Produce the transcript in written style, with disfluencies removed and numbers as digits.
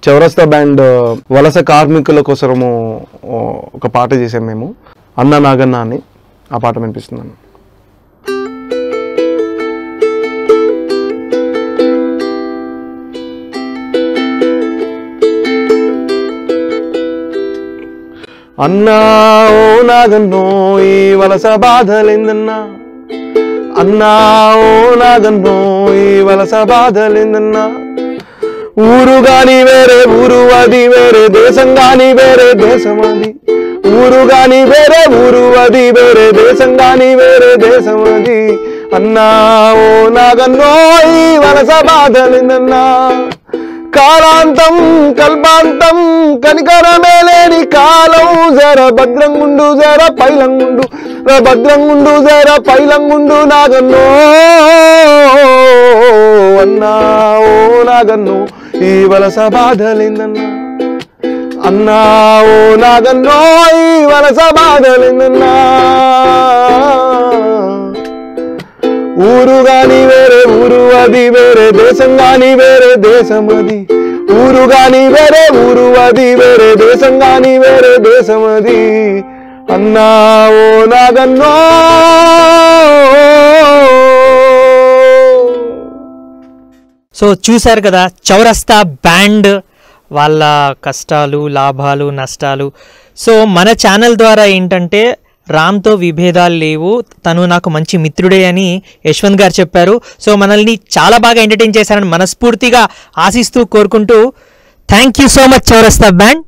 చౌరస్తా బ్యాండ్ వలస కార్మికుల కోసము ఒక పాట చేసాం మేము, అన్న నాగన్న అని. ఆ పాట వినిపిస్తున్నాను. అన్నా ఓ నాగన్నో ఈ వలస బాధలేందన్నా, అన్నా ఓ నాగన్నో ఈ వలస బాధలేందన్నా, ఊరు గాని వేరే ఊరు అది వేరే, దేశం గాని వేరే దేశం అది, ఊరు గాని వేరే ఊరు అది వేరే, దేశం గాని వేరే దేశం అది, అన్నా ఓ నాగన్నో ఈ వలస బాధలేందన్నా, కాలాంతం కల్పాంతం కనికరమే లేని కాలం, జర భద్రంగుండు జర పైలంగుండు, భద్రంగుండు జర పైలంగుండు నాగన్నో, అన్నా ఓ నాగన్నో ఈ వలస బాధలేందన్నా, అన్నా ఓ నాగన్నో ఈ వలస బాధలేందన్నా, ఊరు గాని వేరే ఊరు అది వేరే, దేశం గాని వేరే దేశం అది, ఊరు గాని వేరే ఊరు అది వేరే, దేశం గాని వేరే దేశం అది, అన్నా ఓ నాగన్నో. సో చూశారు కదా చౌరస్తా బ్యాండ్ వాళ్ళ కష్టాలు, లాభాలు, నష్టాలు. సో మన ఛానల్ ద్వారా ఏంటంటే రామ్తో విభేదాలు లేవు, తను నాకు మంచి మిత్రుడే అని యశ్వంత్ గారు చెప్పారు. సో మనల్ని చాలా బాగా ఎంటర్టైన్ చేశారని మనస్ఫూర్తిగా ఆశిస్తూ కోరుకుంటూ థ్యాంక్ యూ సో మచ్ చౌరస్తా బ్యాండ్.